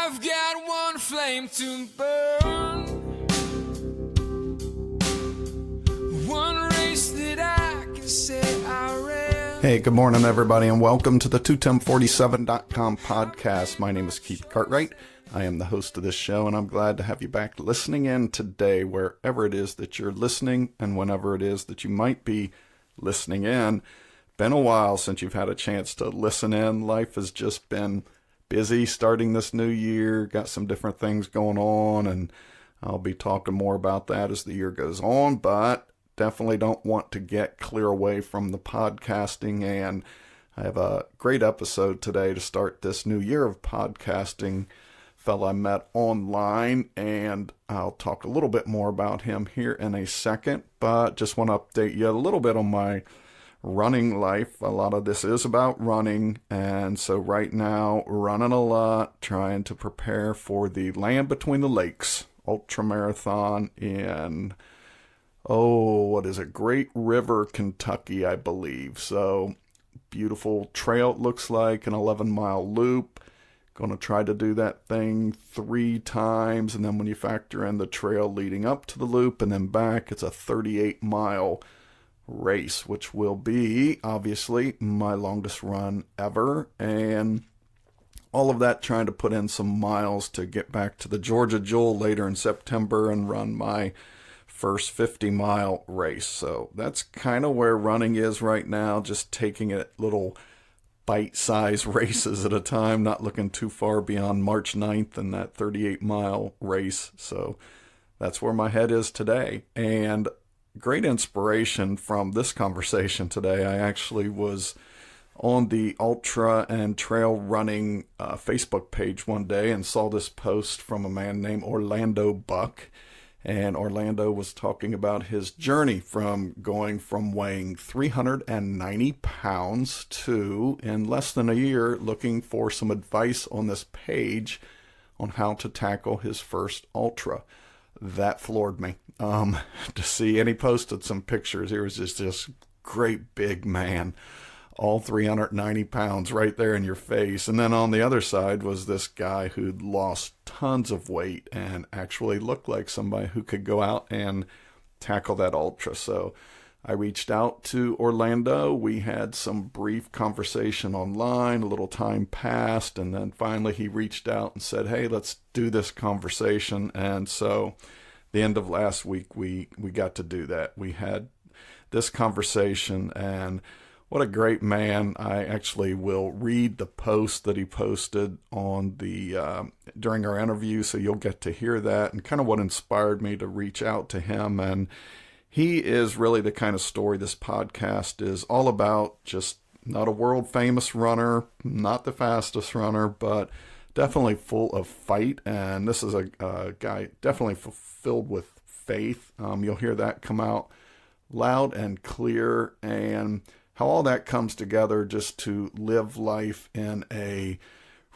I've got one flame to burn, one race that I can say I ran. Hey, good morning, everybody, and welcome to the 21047.com podcast. My name is Keith Cartwright. I am the host of this show, and I'm glad to have you back listening in today, wherever it is that you're listening and whenever it is that you might be listening in. Been a while since you've had a chance to listen in. Life has just been busy starting this new year, got some different things going on, and I'll be talking more about that as the year goes on, but definitely don't want to get clear away from the podcasting, and I have a great episode today to start this new year of podcasting. Fella I met online, and I'll talk a little bit more about him here in a second, but just want to update you a little bit on my running life. A lot of this is about running, and so right now running a lot, trying to prepare for the Land Between the Lakes ultra marathon in Great River, Kentucky, I believe. So beautiful trail, it looks like an 11-mile loop. Going to try to do that thing 3 times, and then when you factor in the trail leading up to the loop and then back, it's a 38-mile race, which will be obviously my longest run ever, and all of that trying to put in some miles to get back to the Georgia Jewel later in September and run my first 50-mile race. So that's kind of where running is right now, just taking it little bite-sized races at a time, not looking too far beyond March 9th and that 38-mile race. So that's where my head is today. And great inspiration from this conversation today. I actually was on the ultra and trail running Facebook page one day and saw this post from a man named Orlando Buck. And Orlando was talking about his journey from going from weighing 390 pounds to, in less than a year, looking for some advice on this page on how to tackle his first ultra. That floored me to see, and he posted some pictures. He was just this great big man, all 390 pounds right there in your face. And then on the other side was this guy who'd lost tons of weight and actually looked like somebody who could go out and tackle that ultra. So I reached out to Orlando. We had some brief conversation online, a little time passed, and then finally he reached out and said, hey, let's do this conversation. And so the end of last week, we got to do that. We had this conversation, and what a great man. I actually will read the post that he posted on the during our interview, so you'll get to hear that and kind of what inspired me to reach out to him. And he is really the kind of story this podcast is all about. Just not a world famous runner, not the fastest runner, but definitely full of fight. And this is a guy definitely filled with faith. You'll hear that come out loud and clear, and how all that comes together just to live life in a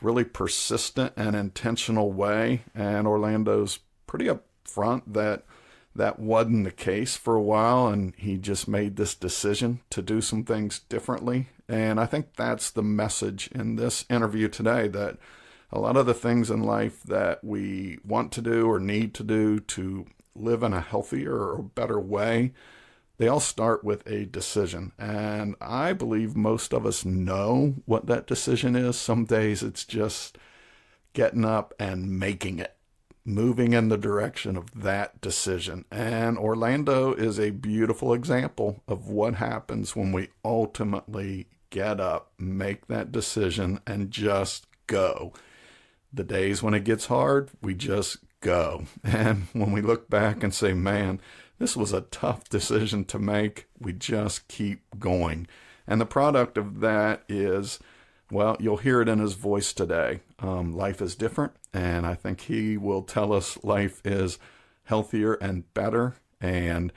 really persistent and intentional way. And Orlando's pretty upfront that wasn't the case for a while, and he just made this decision to do some things differently. And I think that's the message in this interview today, that a lot of the things in life that we want to do or need to do to live in a healthier or better way, they all start with a decision. And I believe most of us know what that decision is. Some days it's just getting up and making it, moving in the direction of that decision. And Orlando is a beautiful example of what happens when we ultimately get up, make that decision, and just go. The days when it gets hard, we just go. And when we look back and say, man, this was a tough decision to make, we just keep going. And the product of that is, well, you'll hear it in his voice today. Life is different, and I think he will tell us life is healthier and better. And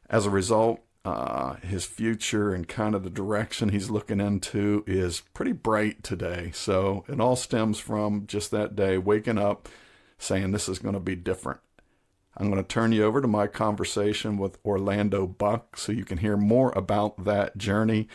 as a result, his future and kind of the direction he's looking into is pretty bright today. So it all stems from just that day, waking up, saying this is going to be different. I'm going to turn you over to my conversation with Orlando Buck so you can hear more about that journey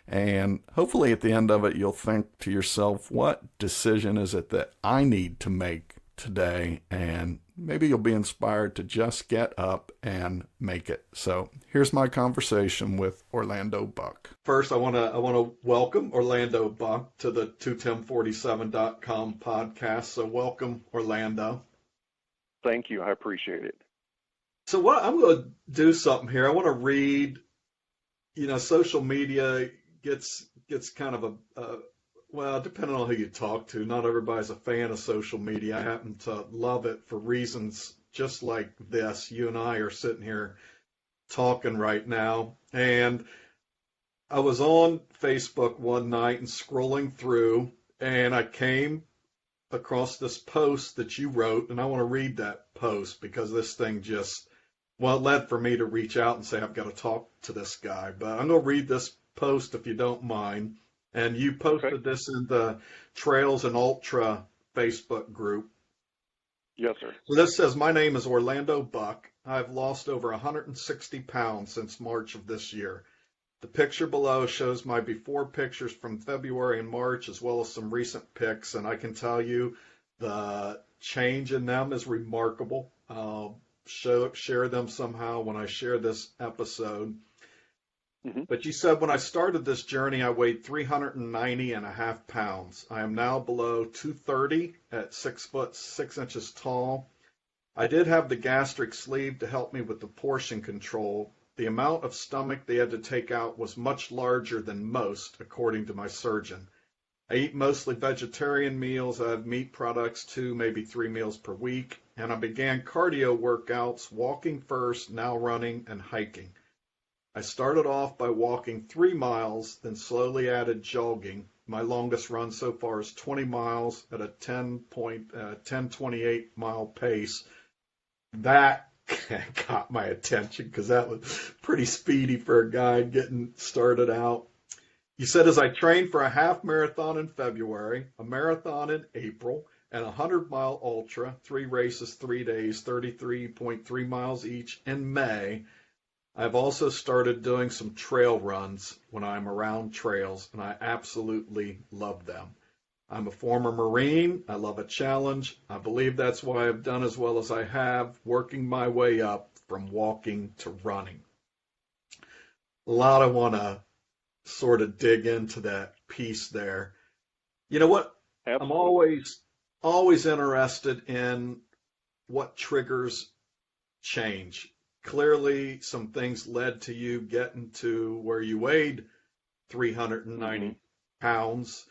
And hopefully at the end of it, you'll think to yourself, what decision is it that I need to make today? And maybe you'll be inspired to just get up and make it. So here's my conversation with Orlando Buck. First, I want to welcome Orlando Buck to the 21047.com podcast. So welcome, Orlando. Thank you. I appreciate it. So what I'm going to do something here. I want to read. Social media gets kind of well, depending on who you talk to, not everybody's a fan of social media. I happen to love it for reasons just like this. You and I are sitting here talking right now. And I was on Facebook one night and scrolling through, and I came across this post that you wrote, and I want to read that post because this thing just, well, it led for me to reach out and say, I've got to talk to this guy. But I'm going to read this post if you don't mind. And you posted this in the Trails and Ultra Facebook group. Yes, sir. So this says, my name is Orlando Buck. I've lost over 160 pounds since March of this year. The picture below shows my before pictures from February and March, as well as some recent pics. And I can tell you the change in them is remarkable. I'll share them somehow when I share this episode. Mm-hmm. But you said, when I started this journey, I weighed 390 and a half pounds. I am now below 230 at 6 foot 6 inches tall. I did have the gastric sleeve to help me with the portion control. The amount of stomach they had to take out was much larger than most, according to my surgeon. I eat mostly vegetarian meals. I have meat products 2, maybe 3 meals per week. And I began cardio workouts, walking first, now running and hiking. I started off by walking 3 miles, then slowly added jogging. My longest run so far is 20 miles at a 10:28 mile pace. That got my attention because that was pretty speedy for a guy getting started out. You said, as I trained for a half marathon in February, a marathon in April, and a 100-mile ultra, 3 races, 3 days, 33.3 miles each in May, I've also started doing some trail runs when I'm around trails, and I absolutely love them. I'm a former Marine. I love a challenge. I believe that's why I've done as well as I have, working my way up from walking to running. A lot I want to sort of dig into that piece there. You know what? Absolutely. I'm always interested in what triggers change. Clearly, some things led to you getting to where you weighed 390 pounds.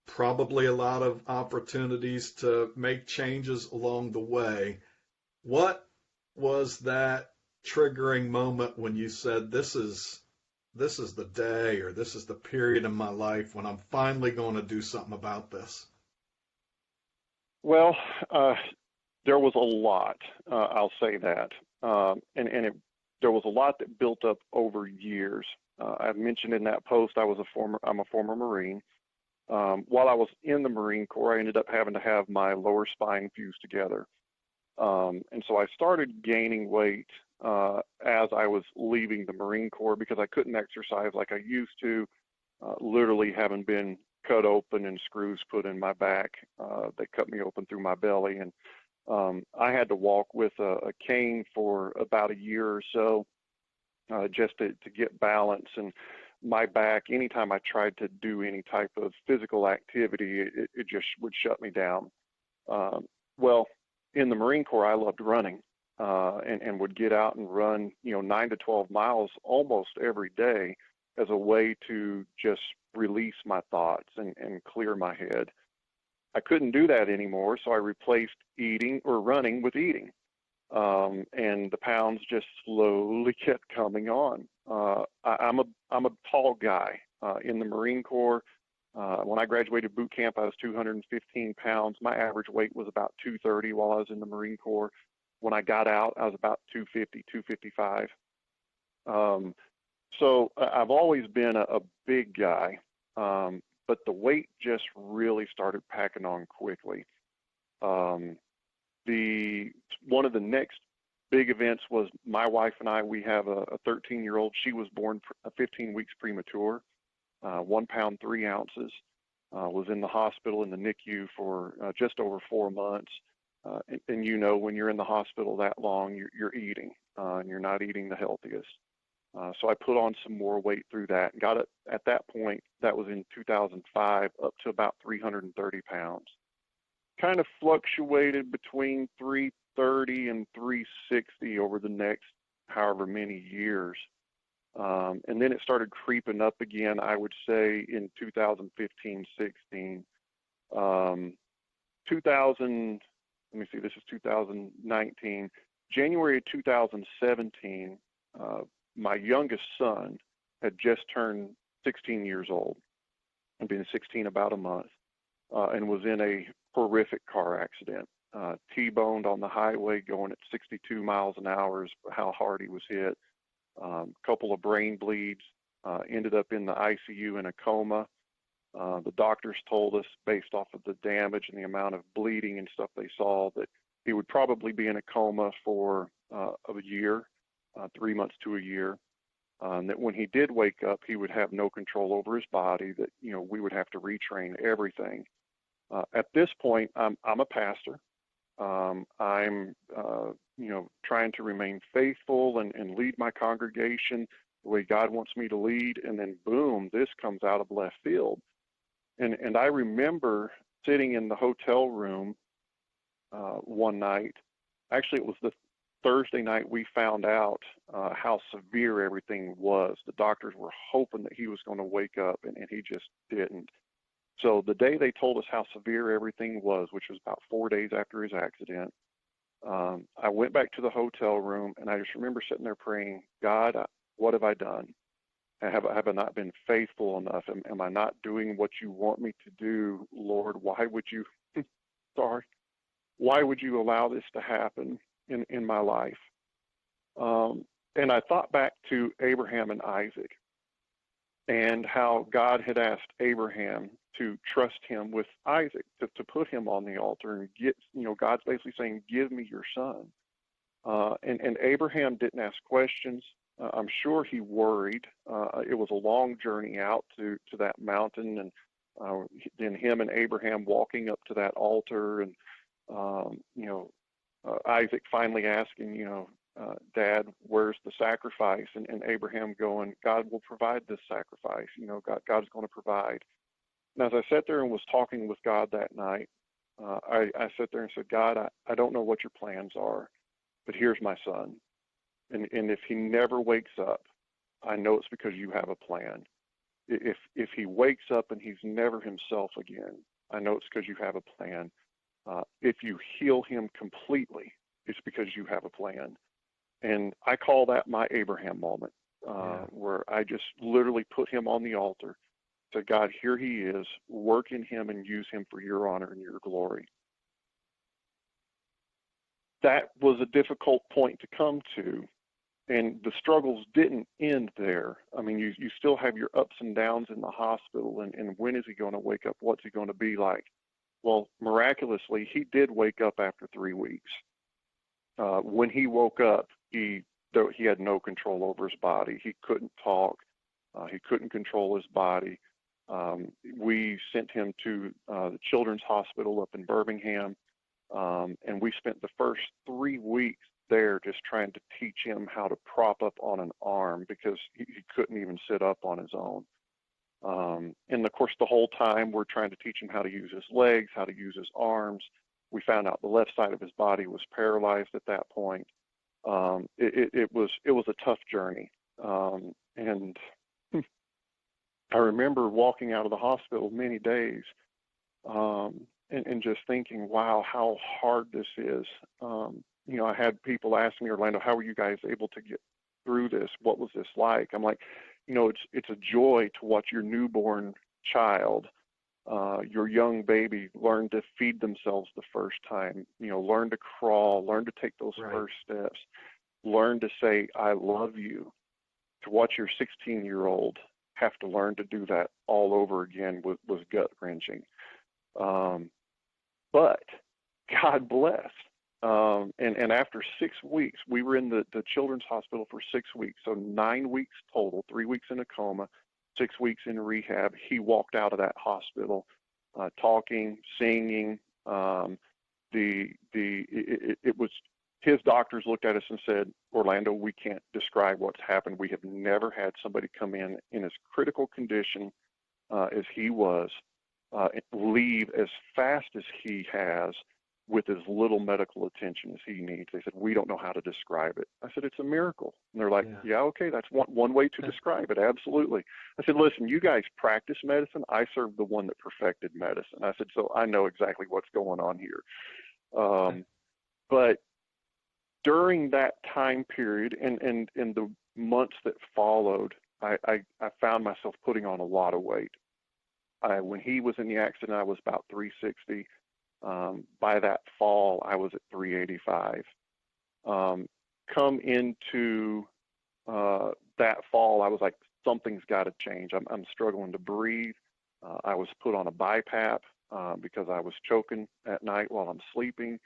Probably a lot of opportunities to make changes along the way. What was that triggering moment when you said, this is the day, or this is the period in my life when I'm finally going to do something about this? Well, there was a lot, I'll say that. There was a lot that built up over years. I mentioned in that post I'm a former Marine. While I was in the Marine Corps, I ended up having to have my lower spine fused together. And so I started gaining weight as I was leaving the Marine Corps because I couldn't exercise like I used to, literally having been cut open and screws put in my back. They cut me open through my belly, and I had to walk with a cane for about a year or so just to get balance. And my back, anytime I tried to do any type of physical activity, it just would shut me down. Well, in the Marine Corps, I loved running and would get out and run, 9 to 12 miles almost every day as a way to just release my thoughts and clear my head. I couldn't do that anymore, so I replaced eating or running with eating. And the pounds just slowly kept coming on. I'm a tall guy. In the Marine Corps, when I graduated boot camp, I was 215 pounds. My average weight was about 230 while I was in the Marine Corps. When I got out, I was about 250, 255. So I've always been a big guy, but the weight just really started packing on quickly. One of the next big events was my wife and I. We have a 13-year-old. She was born 15 weeks premature. £1 3 ounces. Was in the hospital in the NICU for just over 4 months. And you know, when you're in the hospital that long, you're eating, and you're not eating the healthiest. So I put on some more weight through that and got it at that point, that was in 2005, up to about 330 pounds. Kind of fluctuated between 330 and 360 over the next however many years. And then it started creeping up again, I would say, in 2015, 16. this is 2019. January of 2017, my youngest son had just turned 16 years old, and been 16 about a month, and was in a horrific car accident. T-boned on the highway going at 62 miles an hour is how hard he was hit. Couple of brain bleeds, ended up in the ICU in a coma. The doctors told us, based off of the damage and the amount of bleeding and stuff they saw, that he would probably be in a coma for a year, 3 months to a year. And that when he did wake up, he would have no control over his body, that, you know, we would have to retrain everything. At this point, I'm a pastor. I'm trying to remain faithful and lead my congregation the way God wants me to lead. And then boom, this comes out of left field. And I remember sitting in the hotel room one night. Actually, it was the Thursday night we found out how severe everything was. The doctors were hoping that he was going to wake up, and he just didn't. So the day they told us how severe everything was, which was about 4 days after his accident, I went back to the hotel room, and I just remember sitting there praying, God, what have I done? Have I not been faithful enough? Am I not doing what you want me to do? Lord, why would you, why would you allow this to happen in my life? And I thought back to Abraham and Isaac, and how God had asked Abraham to trust him with Isaac, to put him on the altar and get, God's basically saying, give me your son. And Abraham didn't ask questions. I'm sure he worried. It was a long journey out to that mountain, and then him and Abraham walking up to that altar, and, Isaac finally asking, Dad, where's the sacrifice? And Abraham going, God will provide this sacrifice. God's going to provide. And as I sat there and was talking with God that night, I sat there and said, God, I don't know what your plans are, but here's my son. And if he never wakes up, I know it's because you have a plan. If he wakes up and he's never himself again, I know it's because you have a plan. If you heal him completely, it's because you have a plan. And I call that my Abraham moment, where I just literally put him on the altar, said, God, here he is, work in him and use him for your honor and your glory. That was a difficult point to come to, and the struggles didn't end there. I mean, you still have your ups and downs in the hospital, and when is he going to wake up? What's he going to be like? Well, miraculously, he did wake up after 3 weeks. When he woke up, he had no control over his body. He couldn't talk. He couldn't control his body. We sent him to the Children's Hospital up in Birmingham, and we spent the first 3 weeks there just trying to teach him how to prop up on an arm, because he couldn't even sit up on his own. And of course, the whole time we're trying to teach him how to use his legs, how to use his arms. We found out the left side of his body was paralyzed at that point. It was a tough journey. And I remember walking out of the hospital many days, and just thinking, wow, how hard this is. I had people ask me, Orlando, how were you guys able to get through this? What was this like? I'm like, it's a joy to watch your newborn child, your young baby, learn to feed themselves the first time, learn to crawl, learn to take those first steps, learn to say, I love you. To watch your 16-year-old have to learn to do that all over again was gut-wrenching. But God blessed. And after 6 weeks, we were in the Children's Hospital for 6 weeks, so 9 weeks total, 3 weeks in a coma, 6 weeks in rehab, he walked out of that hospital talking, singing. It was his doctors looked at us and said, Orlando, we can't describe what's happened. We have never had somebody come in as critical condition as he was, leave as fast as he has with as little medical attention as he needs. They said, we don't know how to describe it. I said, it's a miracle. And they're like, yeah, okay, that's one way to describe it. Absolutely. I said, listen, you guys practice medicine. I serve the one that perfected medicine. I said, so I know exactly what's going on here. But during that time period and the months that followed, I found myself putting on a lot of weight. When he was in the accident, I was about 360. By that fall, I was at 385. Come into that fall, I was like, something's got to change. I'm struggling to breathe. I was put on a BiPAP because I was choking at night while I'm sleeping.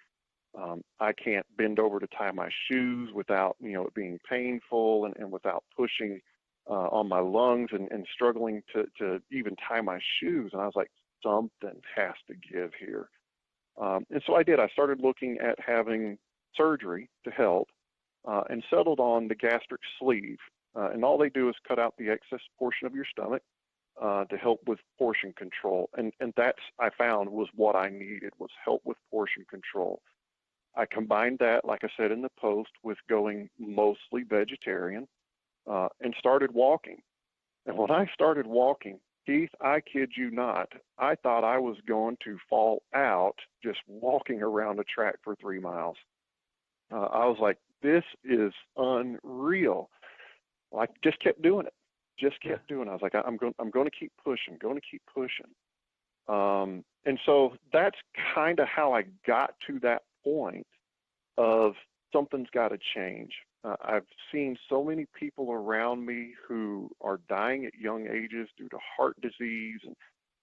I can't bend over to tie my shoes without, it being painful and without pushing on my lungs and struggling to even tie my shoes. And I was like, something has to give here. And so I did. I started looking at having surgery to help and settled on the gastric sleeve. And all they do is cut out the excess portion of your stomach to help with portion control. And that's, I found, was what I needed, was help with portion control. I combined that, like I said in the post, with going mostly vegetarian and started walking. And when I started walking, Keith, I kid you not, I thought I was going to fall out just walking around a track for 3 miles. I was like, this is unreal. I just kept doing it. I was like, I'm going to keep pushing, and so that's kind of how I got to that point of something's got to change. I've seen so many people around me who are dying at young ages due to heart disease and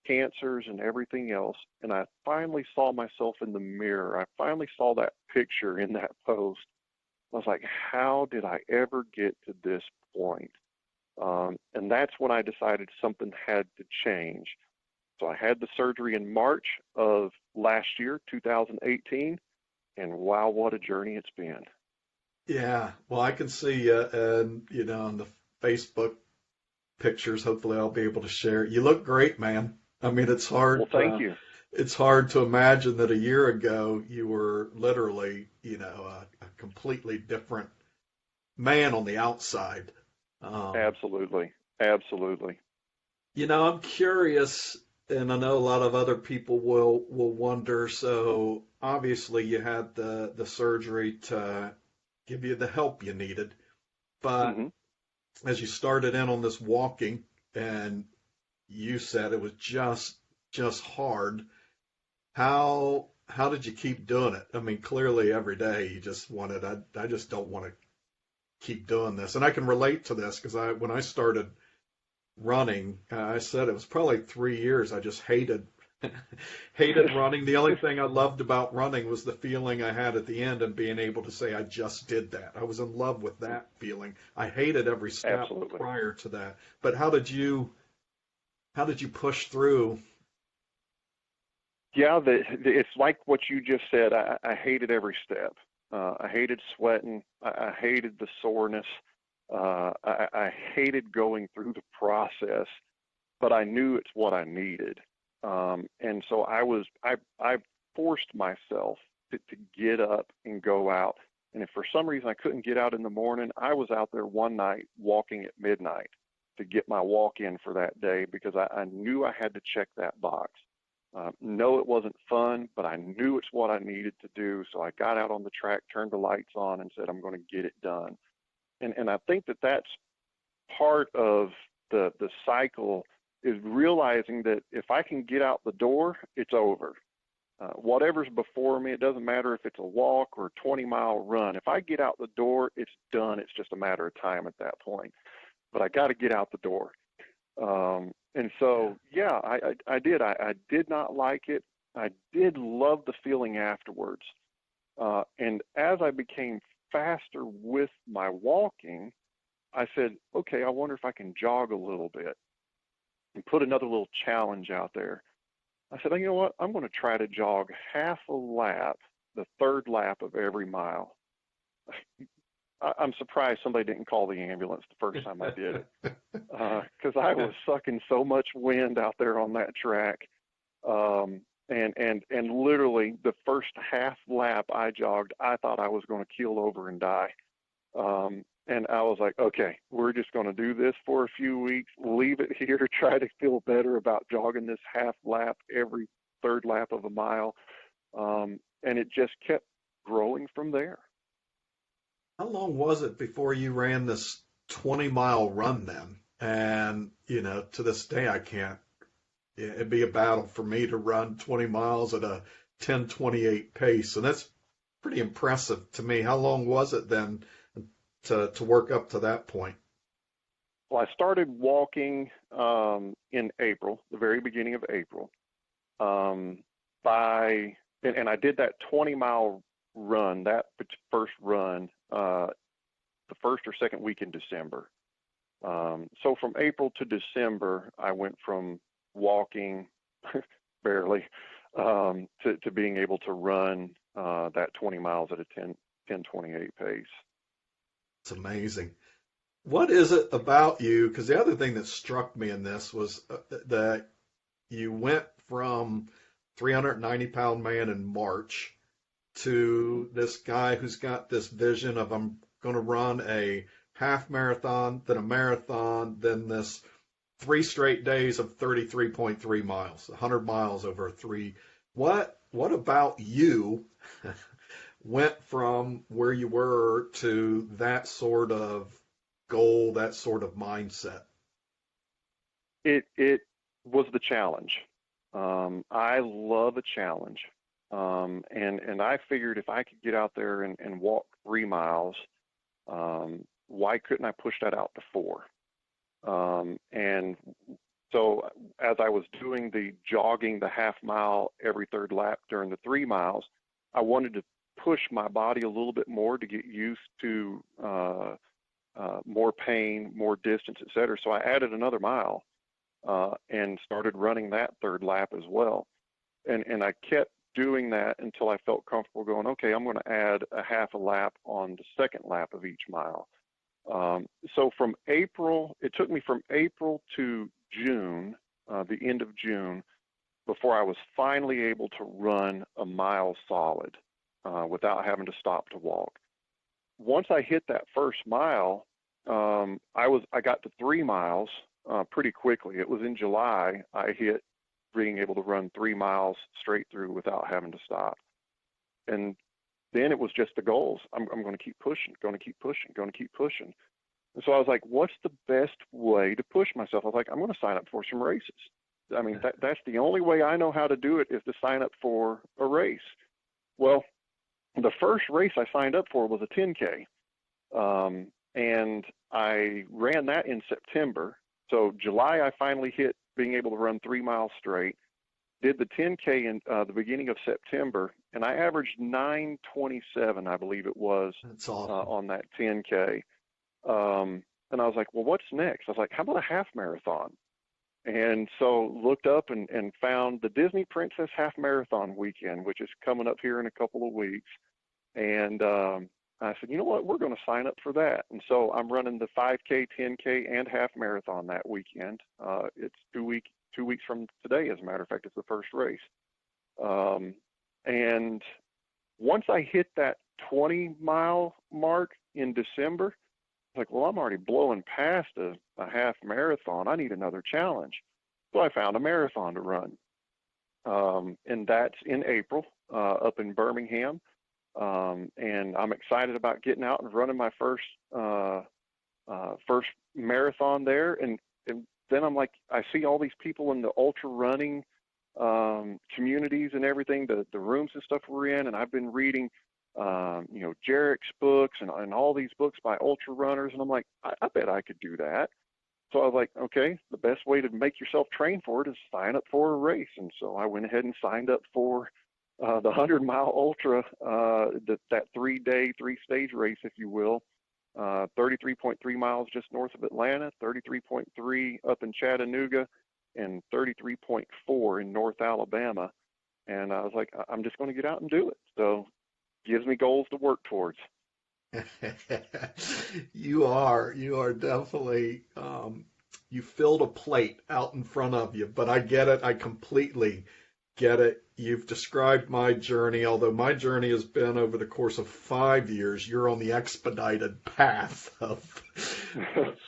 cancers and everything else. And I finally saw myself in the mirror. I finally saw that picture in that post. I was like, how did I ever get to this point? And that's when I decided something had to change. So I had the surgery in March of last year, 2018. And wow, what a journey it's been. Yeah, well, I can see, and on the Facebook pictures, hopefully I'll be able to share. You look great, man. I mean, it's hard. Well, thank you. It's hard to imagine that a year ago you were literally, a completely different man on the outside. Absolutely. I'm curious, and I know a lot of other people will wonder. So obviously you had the surgery to give you the help you needed, but as you started in on this walking, and you said it was just hard, how did you keep doing it? I mean, clearly every day you just wanted, I just don't want to keep doing this. And I can relate to this because when I started running, I said it was probably 3 years. I just hated running. The only thing I loved about running was the feeling I had at the end and being able to say I just did that. I was in love with that feeling. I hated every step Absolutely. prior to that. But how did you push through? Yeah, it's like what you just said. I hated every step. I hated sweating. I hated the soreness. I hated going through the process, but I knew it's what I needed. And so I forced myself to get up and go out. And if for some reason I couldn't get out in the morning, I was out there one night walking at midnight to get my walk in for that day because I knew I had to check that box. No, it wasn't fun, but I knew it's what I needed to do. So I got out on the track, turned the lights on, and said, I'm going to get it done. And I think that's part of the cycle, is realizing that if I can get out the door, it's over. Whatever's before me, it doesn't matter if it's a walk or a 20-mile run. If I get out the door, it's done. It's just a matter of time at that point. But I got to get out the door. And so, yeah, I did. I did not like it. I did love the feeling afterwards. And as I became faster with my walking, I said, okay, I wonder if I can jog a little bit. and put another little challenge out there. I said, oh, you know what? I'm going to try to jog half a lap, the third lap of every mile. I'm surprised somebody didn't call the ambulance the first time I did it, because I was sucking so much wind out there on that track. And literally the first half lap I jogged, I thought I was going to keel over and die. And I was like, okay, we're just going to do this for a few weeks, leave it here, try to feel better about jogging this half lap every third lap of a mile. And it just kept growing from there. How long was it before you ran this 20-mile run then? And, to this day, I can't. It'd be a battle for me to run 20 miles at a 10:28 pace. And that's pretty impressive to me. How long was it then to work up to that point? Well, I started walking in April, the very beginning of April. And I did that 20-mile run, that first run, the first or second week in December. So from April to December, I went from walking barely to being able to run that 20 miles at a 10:28 pace. It's amazing. What is it about you? Because the other thing that struck me in this was that you went from 390-pound man in March to this guy who's got this vision of, I'm going to run a half marathon, then a marathon, then this 3 straight days of 33.3 miles, 100 miles over 3. What about you went from where you were to that sort of goal, that sort of mindset? It was the challenge. I love a challenge. And I figured if I could get out there and walk 3 miles, why couldn't I push that out to 4? And so as I was doing the jogging, the half mile every third lap during the 3 miles, I wanted to push my body a little bit more to get used to more pain, more distance, et cetera. So I added another mile and started running that third lap as well. And I kept doing that until I felt comfortable going, okay, I'm going to add a half a lap on the second lap of each mile. So from April, it took me from April to June, the end of June, before I was finally able to run a mile solid without having to stop to walk. Once I hit that first mile, I got to 3 miles pretty quickly. It was in July I hit being able to run 3 miles straight through without having to stop. And then it was just the goals. I'm going to keep pushing, going to keep pushing, going to keep pushing. And so I was like, what's the best way to push myself? I was like, I'm going to sign up for some races. I mean, that's the only way I know how to do it, is to sign up for a race. Well, the first race I signed up for was a 10K. And I ran that in September. So July, I finally hit being able to run 3 miles straight. Did the 10K in the beginning of September, and I averaged 9:27, I believe it was. That's awesome. On that 10K. And I was like, well, what's next? I was like, how about a half marathon? And so looked up and found the Disney Princess Half Marathon weekend, which is coming up here in a couple of weeks. And I said, you know what, we're going to sign up for that. And so I'm running the 5K, 10K, and half marathon that weekend. It's 2 weeks from today, as a matter of fact. It's the first race. And once I hit that 20-mile mark in December, I was like, well, I'm already blowing past a half marathon. I need another challenge. So I found a marathon to run. And that's in April up in Birmingham. And I'm excited about getting out and running my first marathon there. And then I'm like, I see all these people in the ultra running communities and everything, the rooms and stuff we're in. And I've been reading, Jarek's books and all these books by ultra runners. And I'm like, I bet I could do that. So I was like, okay, the best way to make yourself train for it is sign up for a race. And so I went ahead and signed up for the 100-mile ultra, that 3-day, 3-stage race, if you will, 33.3 miles just north of Atlanta, 33.3 up in Chattanooga, and 33.4 in North Alabama. And I was like, I'm just going to get out and do it. So gives me goals to work towards. You are definitely, you filled a plate out in front of you, but I get it. I completely get it. You've described my journey, although my journey has been over the course of 5 years. You're on the expedited path of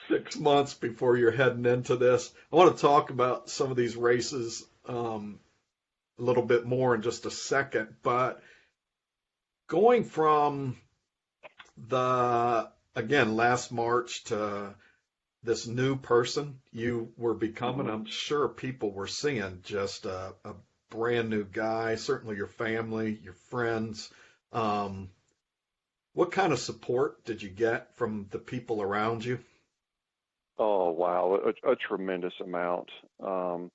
6 months before you're heading into this. I want to talk about some of these races a little bit more in just a second, but going from again, last March to this new person you were becoming, I'm sure people were seeing just a brand new guy, certainly your family, your friends. What kind of support did you get from the people around you? Oh, wow, a tremendous amount. I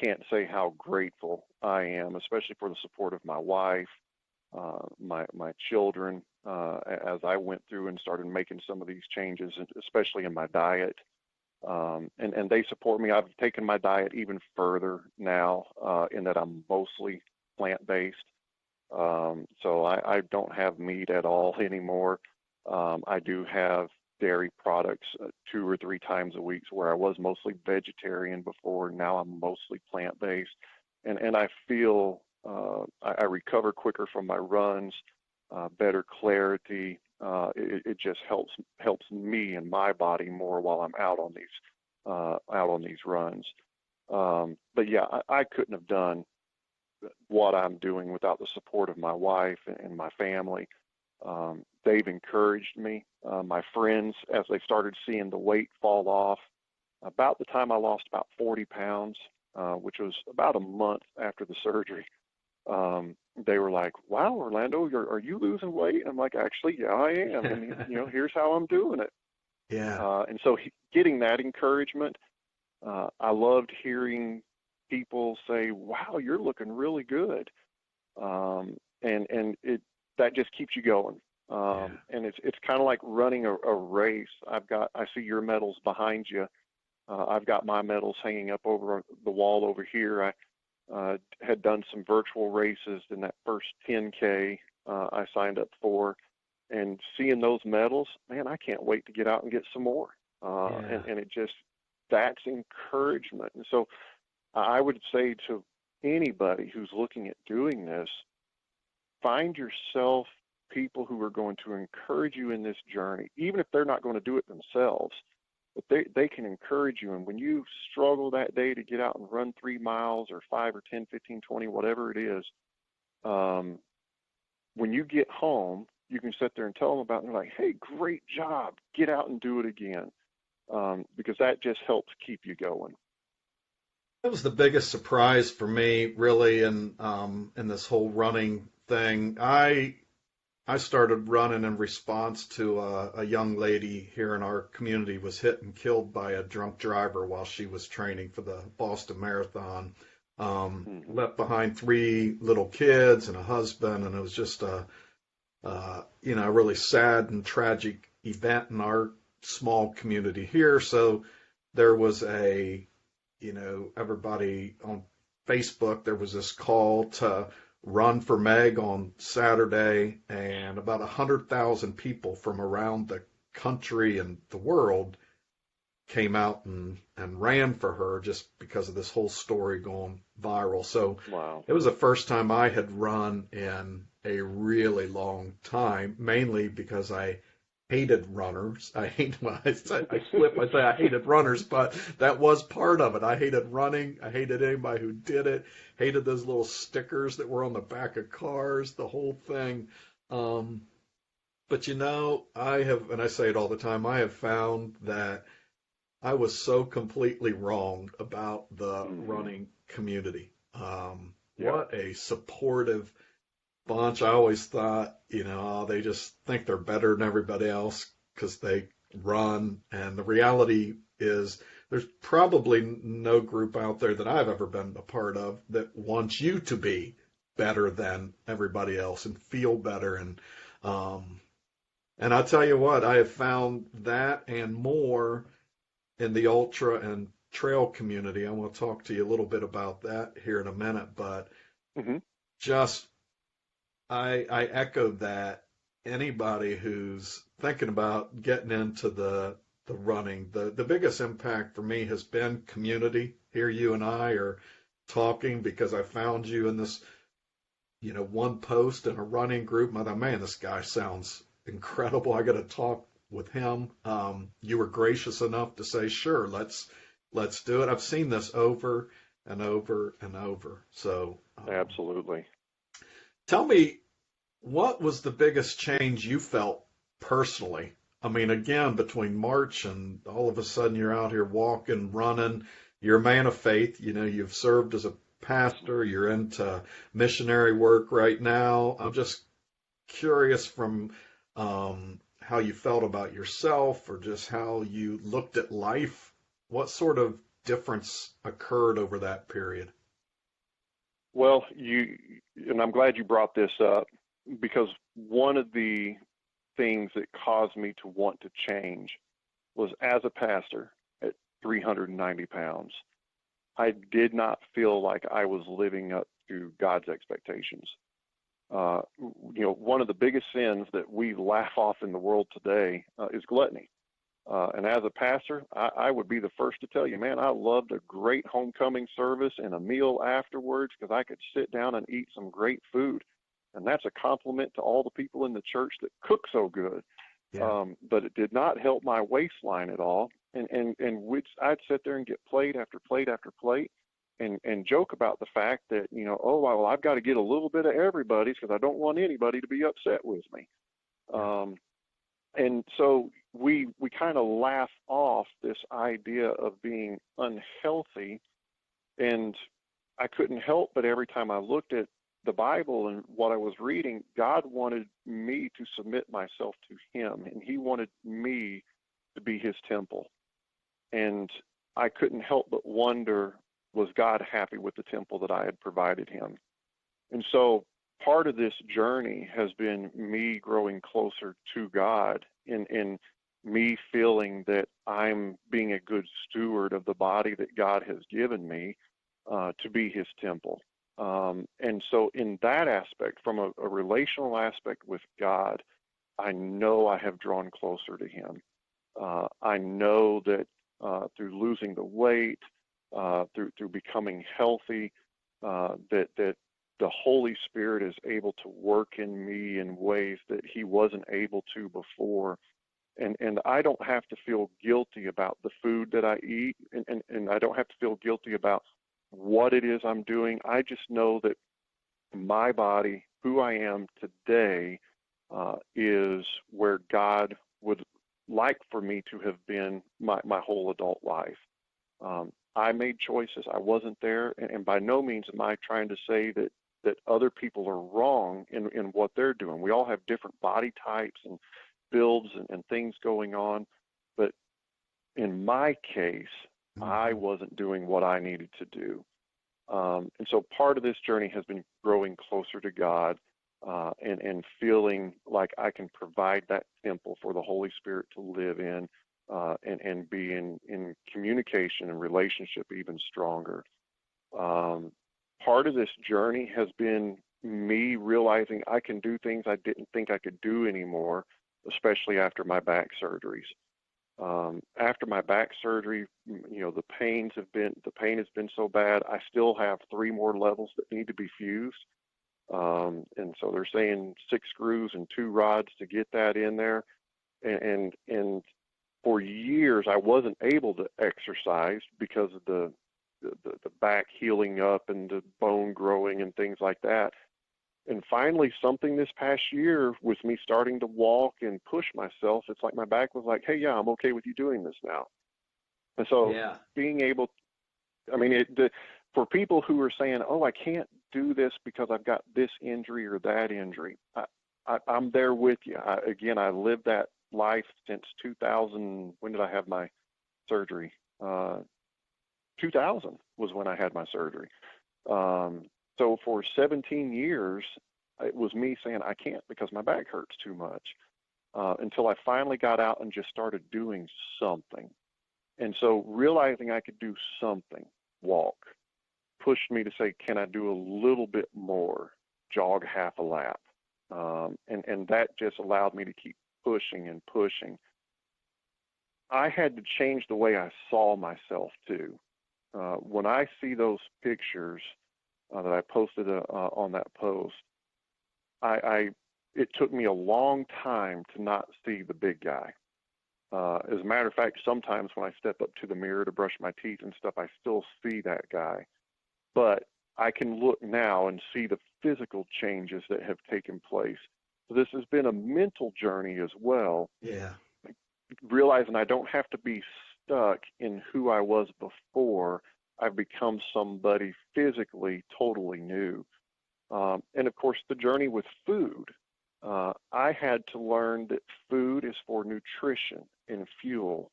can't say how grateful I am, especially for the support of my wife, my children, as I went through and started making some of these changes, especially in my diet. And they support me. I've taken my diet even further now, in that I'm mostly plant-based. So I don't have meat at all anymore. I do have dairy products 2 or 3 times a week, where I was mostly vegetarian before. Now I'm mostly plant-based. And I feel I recover quicker from my runs, better clarity. It just helps me and my body more while I'm out on these runs. But yeah, I couldn't have done what I'm doing without the support of my wife and my family. They've encouraged me. My friends, as they started seeing the weight fall off, about the time I lost about 40 pounds, which was about a month after the surgery, they were like, "Wow, Orlando, are you losing weight?" I'm like, "Actually, yeah, I am. And here's how I'm doing it." Yeah. And so getting that encouragement, I loved hearing people say, "Wow, you're looking really good," and that just keeps you going. And it's kind of like running a race. I see your medals behind you. I've got my medals hanging up over the wall over here. I had done some virtual races in that first 10K I signed up for, and seeing those medals, man, I can't wait to get out and get some more. And it just, that's encouragement. And so I would say to anybody who's looking at doing this, find yourself people who are going to encourage you in this journey, even if they're not going to do it themselves. But they can encourage you. And when you struggle that day to get out and run 3 miles or 5 or 10, 15, 20, whatever it is, when you get home, you can sit there and tell them about it. And they're like, "Hey, great job. Get out and do it again." Because that just helps keep you going. That was the biggest surprise for me, really, in this whole running thing. I started running in response to a young lady here in our community was hit and killed by a drunk driver while she was training for the Boston Marathon. Left behind 3 little kids and a husband, and it was just a really sad and tragic event in our small community here. So there was everybody on Facebook, there was this call to Run for Meg on Saturday, and about 100,000 people from around the country and the world came out and ran for her just because of this whole story going viral. So Wow. It was the first time I had run in a really long time, mainly because I hated runners. I hate when I say I hated runners, but that was part of it. I hated running. I hated anybody who did it. Hated those little stickers that were on the back of cars, the whole thing. But I have, and I say it all the time, I have found that I was so completely wrong about the running community. What a supportive bunch. I always thought, they just think they're better than everybody else because they run. And the reality is there's probably no group out there that I've ever been a part of that wants you to be better than everybody else and feel better. And I'll tell you what, I have found that and more in the ultra and trail community. I want to talk to you a little bit about that here in a minute, but Hmm. just I echo that. Anybody who's thinking about getting into the running, the biggest impact for me has been community. Here you and I are talking because I found you in this, one post in a running group. And I thought, man, this guy sounds incredible. I got to talk with him. You were gracious enough to say, sure, let's do it. I've seen this over and over and over. So Absolutely. tell me, what was the biggest change you felt personally? I mean, again, between March and all of a sudden you're out here walking, running, you're a man of faith. You've served as a pastor, you're into missionary work right now. I'm just curious from how you felt about yourself or just how you looked at life. What sort of difference occurred over that period? Well, and I'm glad you brought this up, because one of the things that caused me to want to change was, as a pastor at 390 pounds, I did not feel like I was living up to God's expectations. One of the biggest sins that we laugh off in the world today is gluttony. And as a pastor, I would be the first to tell you, man, I loved a great homecoming service and a meal afterwards, because I could sit down and eat some great food. And that's a compliment to all the people in the church that cook so good. Yeah. But it did not help my waistline at all. And which I'd sit there and get plate after plate after plate and joke about the fact that, oh, well, I've got to get a little bit of everybody's because I don't want anybody to be upset with me. And so we kind of laugh off this idea of being unhealthy. And I couldn't help but every time I looked at the Bible and what I was reading, God wanted me to submit myself to him, and he wanted me to be his temple. And I couldn't help but wonder, was God happy with the temple that I had provided him? And so part of this journey has been me growing closer to God, and me feeling that I'm being a good steward of the body that God has given me to be his temple. And so in that aspect, from a relational aspect with God, I know I have drawn closer to him. I know that through losing the weight, through becoming healthy, that the Holy Spirit is able to work in me in ways that he wasn't able to before. And I don't have to feel guilty about the food that I eat, and I don't have to feel guilty about what it is I'm doing. I just know that my body, who I am today, is where God would like for me to have been my whole adult life. I made choices. I wasn't there, and by no means am I trying to say that other people are wrong in what they're doing. We all have different body types and builds and things going on, but in my case, I wasn't doing what I needed to do. And so part of this journey has been growing closer to God, and feeling like I can provide that temple for the Holy Spirit to live in, and be in communication and relationship even stronger. Part of this journey has been me realizing I can do things I didn't think I could do anymore, especially after my back surgeries. After my back surgery, the pain has been so bad. I still have 3 more levels that need to be fused. And so they're saying 6 screws and 2 rods to get that in there. And for years, I wasn't able to exercise because of the back healing up and the bone growing and things like that. And finally, something this past year, with me starting to walk and push myself, it's like my back was like, hey, yeah, I'm okay with you doing this now. And so being able, for people who are saying, oh, I can't do this because I've got this injury or that injury, I'm there with you. I lived that life since 2000. When did I have my surgery? 2000 was when I had my surgery. So for 17 years, it was me saying, I can't because my back hurts too much, until I finally got out and just started doing something. And so realizing I could do something, walk, pushed me to say, can I do a little bit more, jog half a lap? And that just allowed me to keep pushing and pushing. I had to change the way I saw myself too. When I see those pictures that I posted on that post, it took me a long time to not see the big guy. As a matter of fact, sometimes when I step up to the mirror to brush my teeth and stuff, I still see that guy. But I can look now and see the physical changes that have taken place. So this has been a mental journey as well. Yeah. Realizing I don't have to be stuck in who I was before. I've become somebody physically totally new. And of course, the journey with food. I had to learn that food is for nutrition and fuel,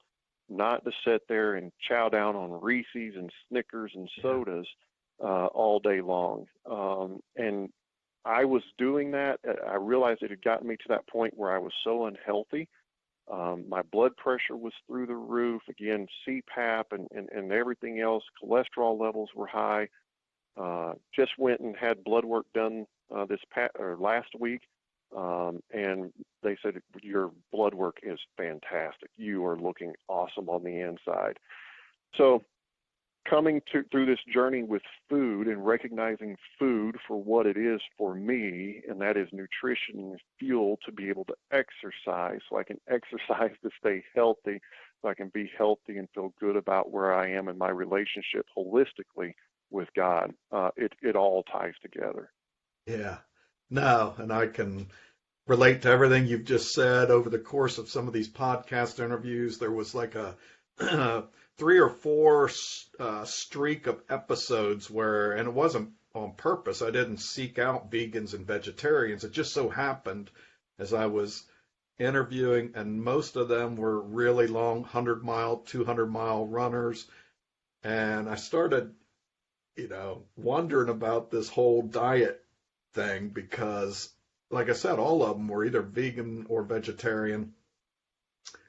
not to sit there and chow down on Reese's and Snickers and sodas all day long. And I was doing that. I realized it had gotten me to that point where I was so unhealthy. My blood pressure was through the roof. Again, CPAP and everything else. Cholesterol levels were high. Just went and had blood work done last week. And they said, your blood work is fantastic. You are looking awesome on the inside. So coming through this journey with food and recognizing food for what it is for me, and that is nutrition and fuel to be able to exercise, so I can exercise to stay healthy, so I can be healthy and feel good about where I am in my relationship holistically with God. It all ties together. Yeah. No, and I can relate to everything you've just said. Over the course of some of these podcast interviews, there was like a 3 or 4 streak of episodes where, and it wasn't on purpose, I didn't seek out vegans and vegetarians. It just so happened as I was interviewing, and most of them were really long 100-mile, 200-mile runners. And I started, wondering about this whole diet thing because, like I said, all of them were either vegan or vegetarian.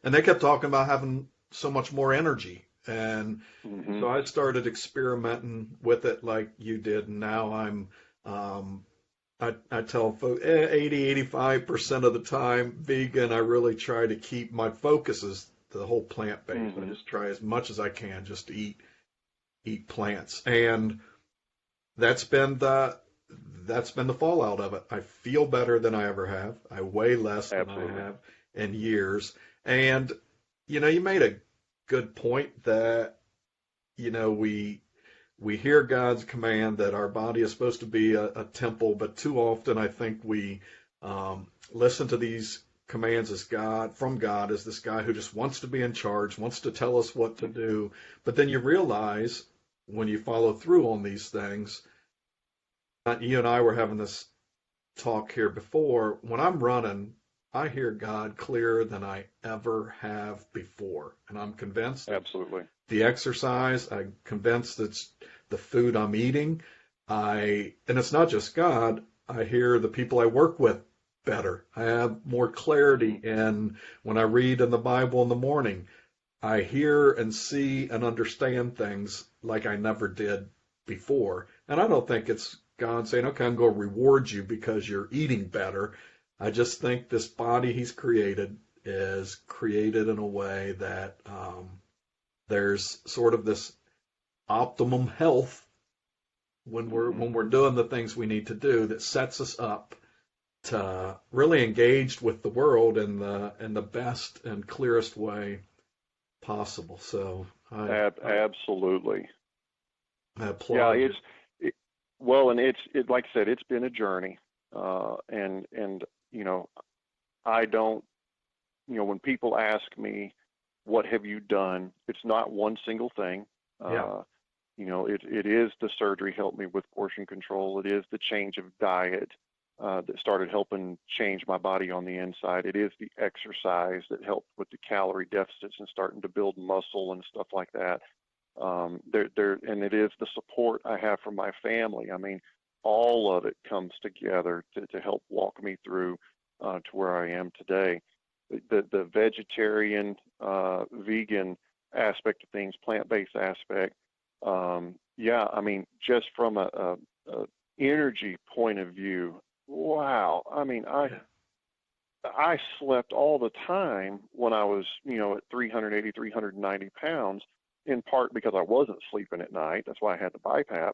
And they kept talking about having so much more energy. And so I started experimenting with it like you did. And now I'm, I tell folks 80-85% of the time vegan. I really try to keep my focus is the whole plant-based. I just try as much as I can just to eat plants. And that's been the fallout of it. I feel better than I ever have. I weigh less than I have in years. And, you made a good point that, we hear God's command that our body is supposed to be a temple, but too often I think we listen to these commands from God as this guy who just wants to be in charge, wants to tell us what to do. But then you realize when you follow through on these things, you and I were having this talk here before, when I'm running, I hear God clearer than I ever have before. And I'm convinced. Absolutely. The exercise, I'm convinced it's the food I'm eating. And it's not just God. I hear the people I work with better. I have more clarity. And when I read in the Bible in the morning, I hear and see and understand things like I never did before. And I don't think it's God saying, okay, I'm going to reward you because you're eating better. I just think this body he's created is created in a way that there's sort of this optimum health when we're doing the things we need to do that sets us up to really engage with the world in the best and clearest way possible. So absolutely. I applaud you. Well, and it's like I said, it's been a journey, and I don't, when people ask me, what have you done? It's not one single thing. It is the surgery helped me with portion control. It is the change of diet that started helping change my body on the inside. It is the exercise that helped with the calorie deficits and starting to build muscle and stuff like that. And it is the support I have from my family. I mean, all of it comes together to help walk me through to where I am today. The vegetarian, vegan aspect of things, plant-based aspect. Yeah, I mean, just from a energy point of view, wow. I mean, I slept all the time when I was, at 380, 390 pounds, in part because I wasn't sleeping at night. That's why I had the BiPAP.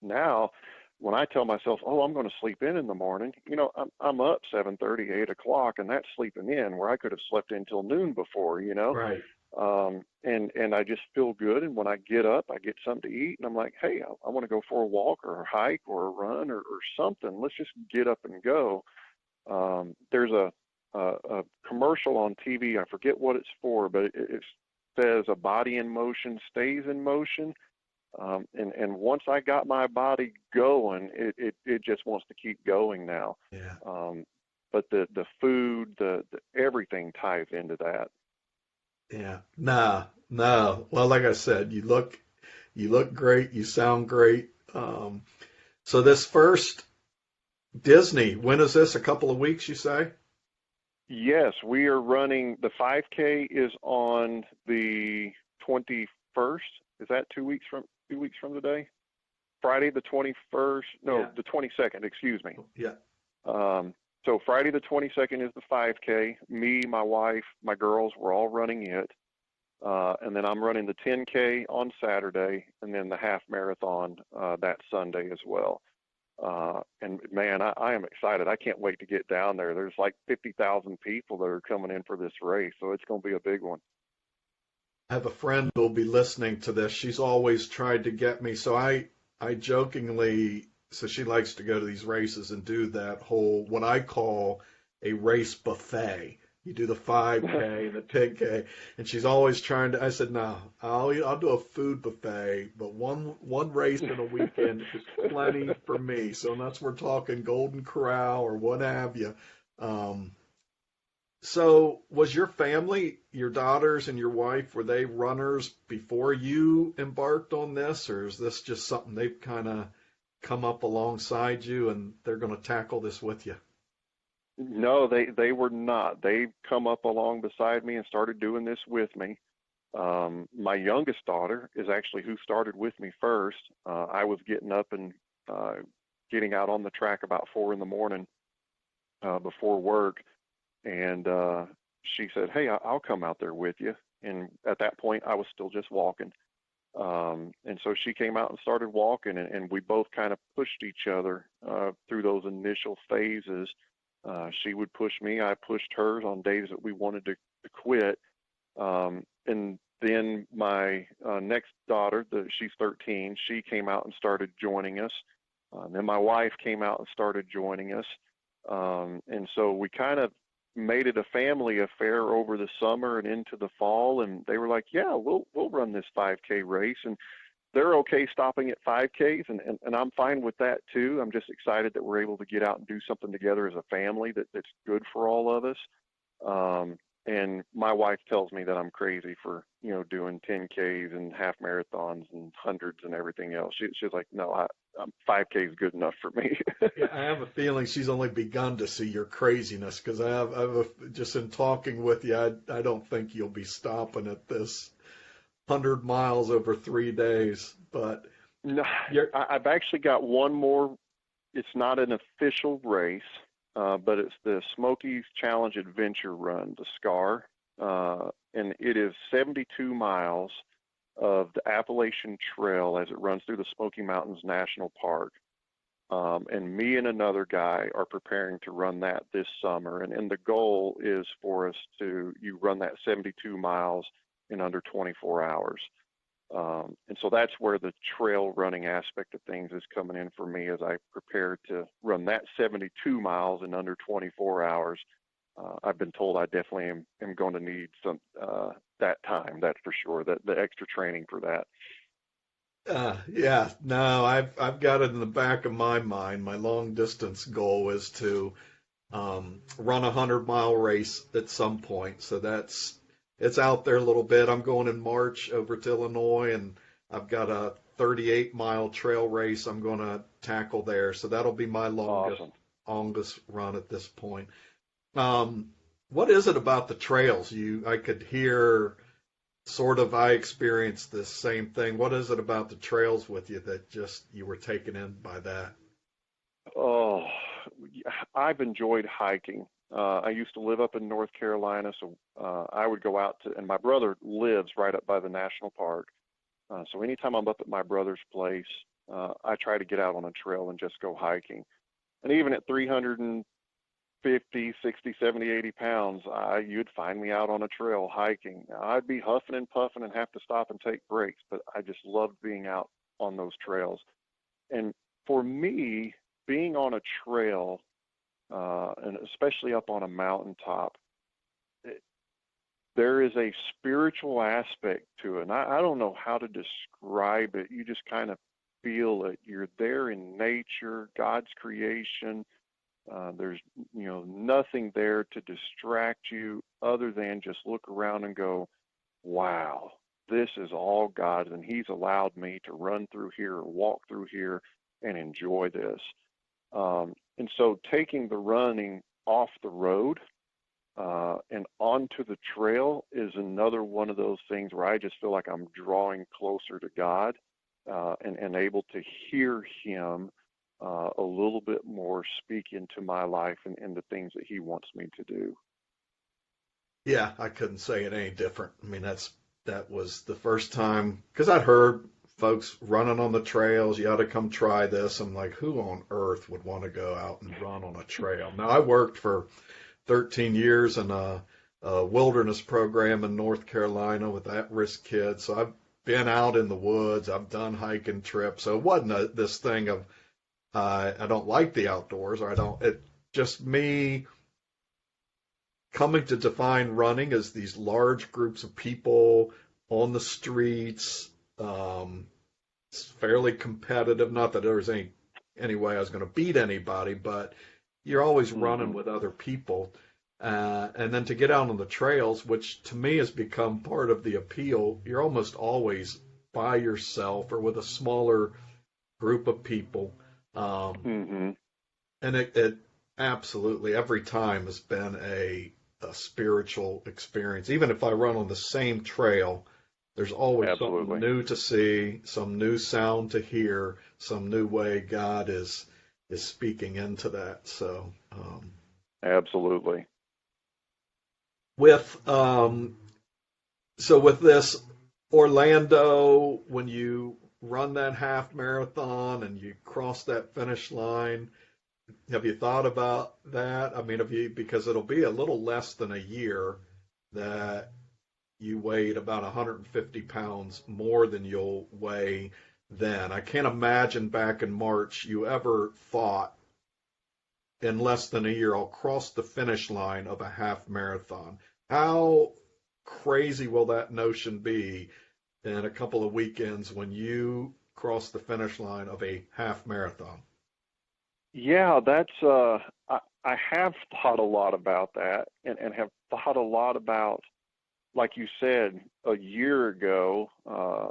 Now, when I tell myself, oh, I'm going to sleep in the morning, I'm up 7:30, 8 o'clock, and that's sleeping in where I could have slept in till noon before, Right. and I just feel good. And when I get up, I get something to eat, and I'm like, hey, I want to go for a walk or a hike or a run or something. Let's just get up and go. There's a commercial on TV. I forget what it's for, but it says a body in motion stays in motion. And once I got my body going, it just wants to keep going now. Yeah. But the food, the everything ties into that. Yeah. No. Well, like I said, you look great. You sound great. So this first Disney, when is this? A couple of weeks, you say? Yes, we are running. The 5K is on the 21st. Is that 2 weeks from today? Friday the 21st. No, Yeah. the 22nd. Excuse me. Yeah. So Friday the 22nd is the 5K. Me, my wife, my girls, we're all running it. And then I'm running the 10K on Saturday, and then the half marathon that Sunday as well. And man, I am excited. I can't wait to get down there. There's like 50,000 people that are coming in for this race, so it's going to be a big one. I have a friend who'll be listening to this. She's always tried to get me. So I jokingly, so she likes to go to these races and do that whole, what I call a race buffet. You do the 5K and the 10K, and she's always trying to. I said, no, I'll do a food buffet, but one race in a weekend is plenty for me. So unless we're talking Golden Corral or what have you. So was your family, your daughters and your wife, were they runners before you embarked on this, or is this just something they've kind of come up alongside you and they're going to tackle this with you? No, they were not. They come up along beside me and started doing this with me. My youngest daughter is actually who started with me first. I was getting up and getting out on the track about 4 a.m. Before work, and she said, "Hey, I'll come out there with you." And at that point, I was still just walking. And so she came out and started walking, and we both kind of pushed each other through those initial phases. She would push me, I pushed hers on days that we wanted to quit. And then my next daughter, she's 13, she came out and started joining us. Then my wife came out and started joining us. And so we kind of made it a family affair over the summer and into the fall. And they were like, yeah, we'll run this 5K race. And they're okay stopping at 5Ks, and I'm fine with that too. I'm just excited that we're able to get out and do something together as a family that's good for all of us. And my wife tells me that I'm crazy for, doing 10Ks and half marathons and hundreds and everything else. She's like, no, 5K is good enough for me. Yeah, I have a feeling she's only begun to see your craziness, because just in talking with you, I don't think you'll be stopping at this 100 miles over 3 days. But no, I've actually got one more. It's not an official race, but it's the Smokies Challenge Adventure Run, the SCAR, and it is 72 miles of the Appalachian Trail as it runs through the Smoky Mountains National Park. And me and another guy are preparing to run that this summer, and the goal is for us to run that 72 miles in under 24 hours. And so that's where the trail running aspect of things is coming in for me as I prepare to run that 72 miles in under 24 hours. I've been told I definitely am going to need some that time, that's for sure, the extra training for that. Yeah, no, I've got it in the back of my mind. My long distance goal is to run a 100-mile race at some point. So it's out there a little bit. I'm going in March over to Illinois, and I've got a 38-mile trail race I'm going to tackle there. So that'll be my longest run at this point. What is it about the trails? I could hear sort of I experienced this same thing. What is it about the trails with you that just you were taken in by that? Oh, I've enjoyed hiking. I used to live up in North Carolina, so I would go out to, and my brother lives right up by the national park. So anytime I'm up at my brother's place, I try to get out on a trail and just go hiking. And even at 350, 60, 70, 80 pounds, you'd find me out on a trail hiking. Now, I'd be huffing and puffing and have to stop and take breaks, but I just loved being out on those trails. And for me, being on a trail, and especially up on a mountaintop, there is a spiritual aspect to it. And I don't know how to describe it. You just kind of feel it. You're there in nature, God's creation. There's nothing there to distract you other than just look around and go, wow, this is all God, and He's allowed me to run through here or walk through here and enjoy this. And so taking the running off the road and onto the trail is another one of those things where I just feel like I'm drawing closer to God and able to hear Him a little bit more speak into my life and the things that He wants me to do. Yeah, I couldn't say it any different. I mean, that was the first time because I'd heard folks running on the trails. You ought to come try this. I'm like, who on earth would want to go out and run on a trail? Now, I worked for 13 years in a wilderness program in North Carolina with at-risk kids. So I've been out in the woods. I've done hiking trips. So it wasn't this thing of I don't like the outdoors or I don't. It just me coming to define running as these large groups of people on the streets. It's fairly competitive. Not that there was any way I was going to beat anybody, but you're always running with other people. And then to get out on the trails, which to me has become part of the appeal, you're almost always by yourself or with a smaller group of people. And it absolutely every time has been a spiritual experience. Even if I run on the same trail, there's always something new to see, some new sound to hear, some new way God is speaking into that. So, absolutely. With this Orlando, when you run that half marathon and you cross that finish line, have you thought about that? I mean, because it'll be a little less than a year that you weighed about 150 pounds more than you'll weigh then. I can't imagine back in March you ever thought in less than a year I'll cross the finish line of a half marathon. How crazy will that notion be in a couple of weekends when you cross the finish line of a half marathon? Yeah, that's I have thought a lot about that and have thought a lot about, like you said, a year ago,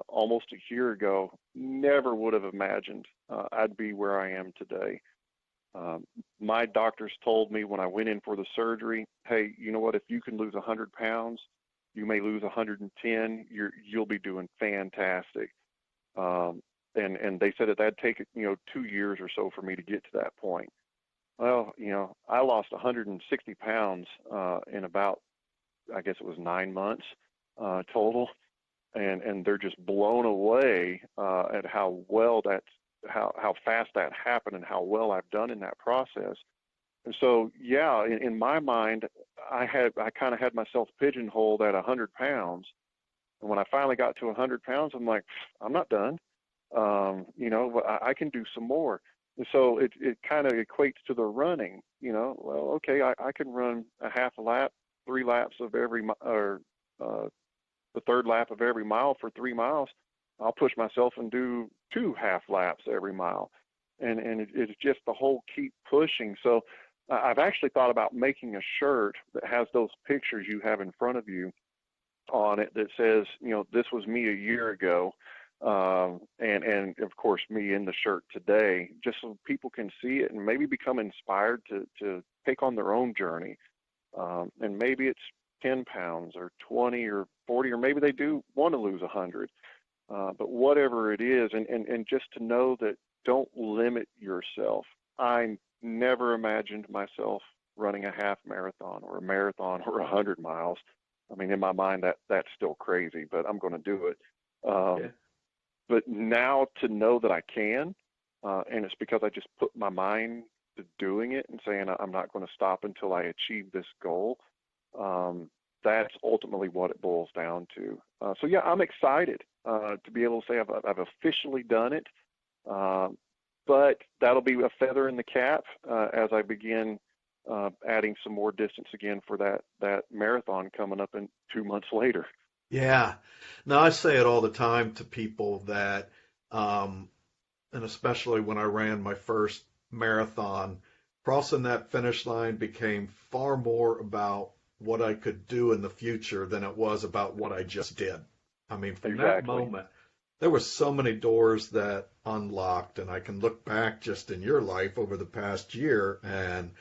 almost a year ago, never would have imagined I'd be where I am today. My doctors told me when I went in for the surgery, hey, you know what, if you can lose 100 pounds, you may lose 110, you'll be doing fantastic. And they said that'd take 2 years or so for me to get to that point. Well, I lost 160 pounds in about, I guess it was 9 months total, and they're just blown away at how well how fast that happened and how well I've done in that process. And so, yeah, in my mind, I kind of had myself pigeonholed at 100 pounds. And when I finally got to 100 pounds, I'm like, I'm not done. I can do some more. And so it kind of equates to the running, well, okay, I can run a half a lap, 3 laps of every, or the third lap of every mile for 3 miles. I'll push myself and do 2 half laps every mile. And it's just the whole keep pushing. So I've actually thought about making a shirt that has those pictures you have in front of you on it that says, this was me a year ago. And of course me in the shirt today, just so people can see it and maybe become inspired to take on their own journey. And maybe it's 10 pounds or 20 or 40, or maybe they do want to lose 100. But whatever it is, and just to know that don't limit yourself. I never imagined myself running a half marathon or a marathon or 100 miles. I mean, in my mind, that's still crazy, but I'm going to do it. Yeah. But now to know that I can, and it's because I just put my mind to doing it and saying I'm not going to stop until I achieve this goal. That's ultimately what it boils down to. So yeah, I'm excited to be able to say I've officially done it. But that'll be a feather in the cap as I begin adding some more distance again for that marathon coming up in 2 months later. Yeah. No, I say it all the time to people that, and especially when I ran my first marathon, crossing that finish line became far more about what I could do in the future than it was about what I just did. I mean, from that moment, there were so many doors that unlocked, and I can look back just in your life over the past year, and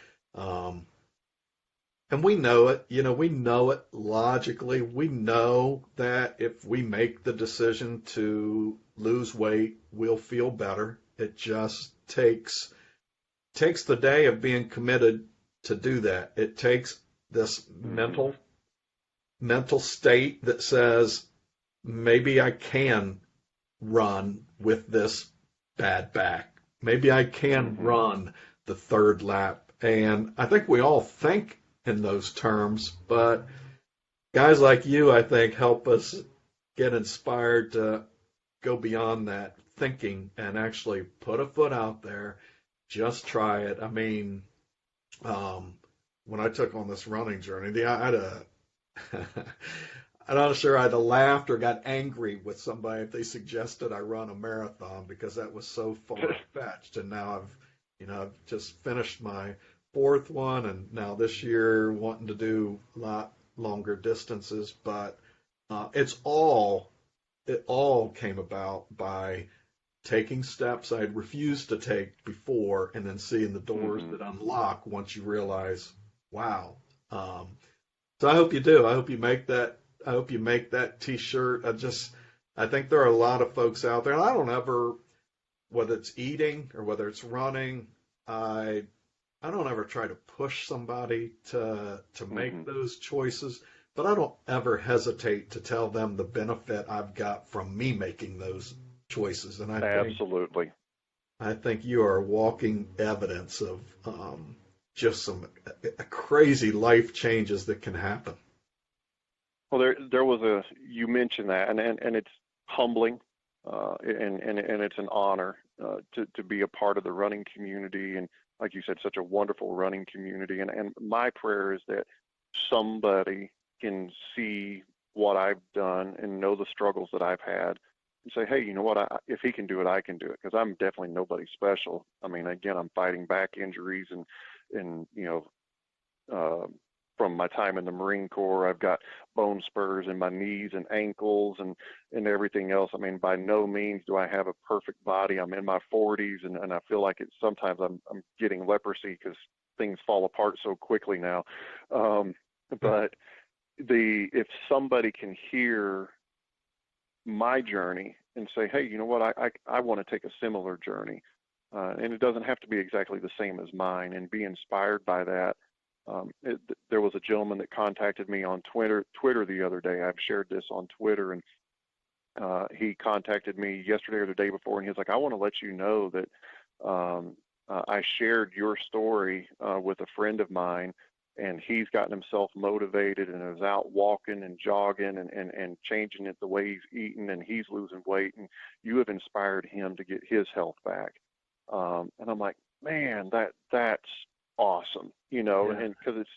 we know it, we know it logically. We know that if we make the decision to lose weight, we'll feel better. It just takes the day of being committed to do that. It takes this mental state that says, maybe I can run with this bad back. Maybe I can run the third lap. And I think we all think in those terms, but guys like you, I think, help us get inspired to go beyond that thinking and actually put a foot out there. Just try it. I mean, when I took on this running journey, I'm not sure I'd have laughed or got angry with somebody if they suggested I run a marathon, because that was so far-fetched. And now I've just finished my fourth one, and now this year wanting to do a lot longer distances. But it all came about by taking steps I'd refused to take before, and then seeing the doors that unlock once you realize, wow. So I hope you do. I hope you make that T-shirt. I think there are a lot of folks out there, and I don't ever, whether it's eating or whether it's running, I don't ever try to push somebody to make those choices, but I don't ever hesitate to tell them the benefit I've got from me making those choices. And I think you are walking evidence of just some crazy life changes that can happen. Well, there was you mentioned that, and it's humbling, and it's an honor to be a part of the running community, and like you said, such a wonderful running community. And my prayer is that somebody can see what I've done and know the struggles that I've had and say, hey, you know what, if he can do it, I can do it, because I'm definitely nobody special. I mean, again, I'm fighting back injuries and from my time in the Marine Corps, I've got bone spurs in my knees and ankles and everything else. I mean, by no means do I have a perfect body. I'm in my 40s, and I feel like sometimes I'm getting leprosy because things fall apart so quickly now. But if somebody can hear my journey and say, hey, you know what, I want to take a similar journey, and it doesn't have to be exactly the same as mine, and be inspired by that. There was a gentleman that contacted me on Twitter the other day. I've shared this on Twitter, and he contacted me yesterday or the day before, and he was like, I want to let you know that I shared your story with a friend of mine, and he's gotten himself motivated and is out walking and jogging and changing it the way he's eating, and he's losing weight, and you have inspired him to get his health back. And I'm like, man, that's awesome, and because it's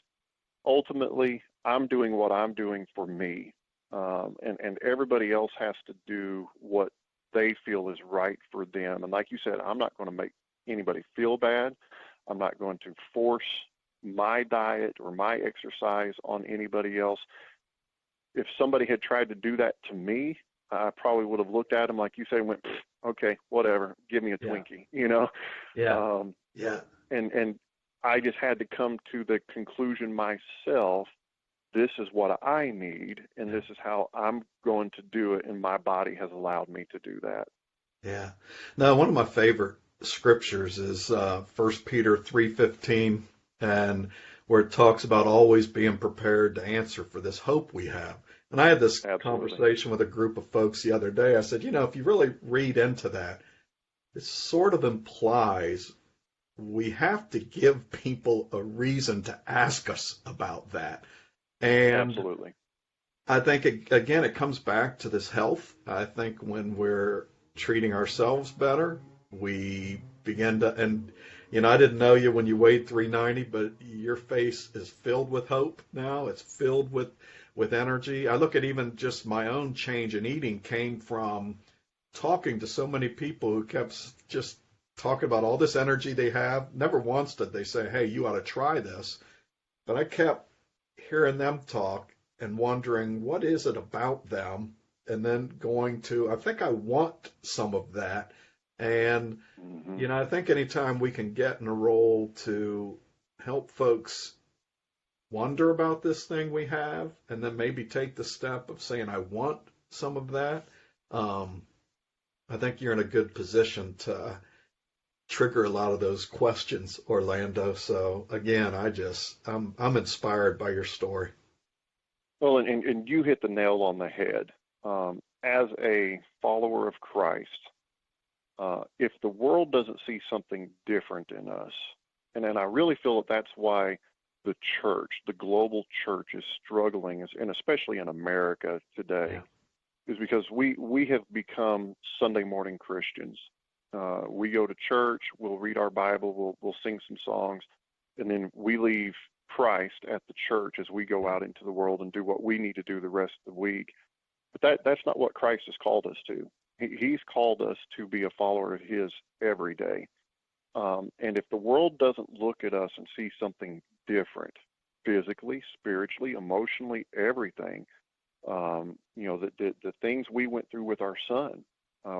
ultimately I'm doing what I'm doing for me, and everybody else has to do what they feel is right for them. And like you said, I'm not going to make anybody feel bad. I'm not going to force my diet or my exercise on anybody else. If somebody had tried to do that to me, I probably would have looked at him, like you say, and went, okay, whatever, give me a Twinkie, And I just had to come to the conclusion myself this is what I need, and this is how I'm going to do it, and my body has allowed me to do that. Yeah. Now, one of my favorite scriptures is 1 Peter 3:15, and where it talks about always being prepared to answer for this hope we have. And I had this conversation with a group of folks the other day. I said, if you really read into that, it sort of implies we have to give people a reason to ask us about that. And absolutely. I think, again, it comes back to this health. I think when we're treating ourselves better, we begin to, and, I didn't know you when you weighed 390, but your face is filled with hope now. It's filled with energy. I look at even just my own change in eating came from talking to so many people who kept just talking about all this energy they have. Never once did they say, hey, you ought to try this. But I kept hearing them talk and wondering, what is it about them? And then going to, I think I want some of that. And, I think anytime we can get in a role to help folks wonder about this thing we have, and then maybe take the step of saying, I want some of that, I think you're in a good position to trigger a lot of those questions, Orlando. So again, I'm inspired by your story. Well, and you hit the nail on the head. As a follower of Christ, if the world doesn't see something different in us, and I really feel that that's why the church, the global church, is struggling, and especially in America today, is because we have become Sunday morning Christians. We go to church, we'll read our Bible, we'll sing some songs, and then we leave Christ at the church as we go out into the world and do what we need to do the rest of the week. But that's not what Christ has called us to. He's called us to be a follower of his every day. And if the world doesn't look at us and see something different, physically, spiritually, emotionally, everything, the things we went through with our son,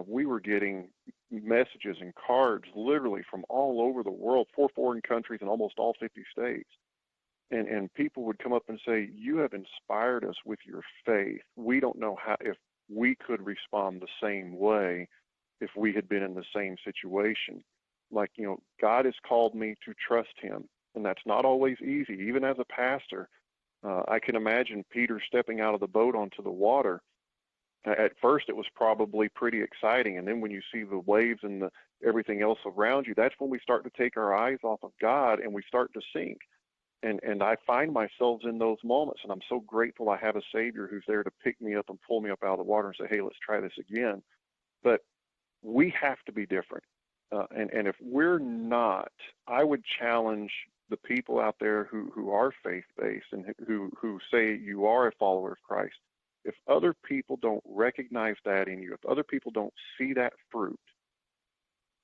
we were getting messages and cards literally from all over the world, 4 foreign countries and almost all 50 states. And people would come up and say, you have inspired us with your faith. We don't know if we could respond the same way if we had been in the same situation. Like, God has called me to trust him, and that's not always easy. Even as a pastor, I can imagine Peter stepping out of the boat onto the water. At first, it was probably pretty exciting, and then when you see the waves and everything else around you, that's when we start to take our eyes off of God and we start to sink. And I find myself in those moments, and I'm so grateful I have a Savior who's there to pick me up and pull me up out of the water and say, hey, let's try this again. But we have to be different. And if we're not, I would challenge the people out there who are faith-based and who say you are a follower of Christ. If other people don't recognize that in you, if other people don't see that fruit,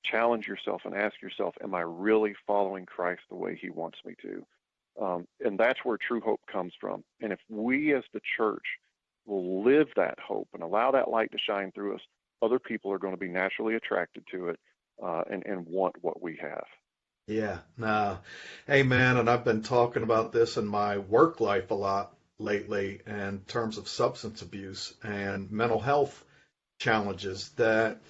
challenge yourself and ask yourself, am I really following Christ the way he wants me to? And that's where true hope comes from. And if we as the church will live that hope and allow that light to shine through us, other people are going to be naturally attracted to it and want what we have. Yeah, no. Hey, man, and I've been talking about this in my work life a lot lately in terms of substance abuse and mental health challenges that,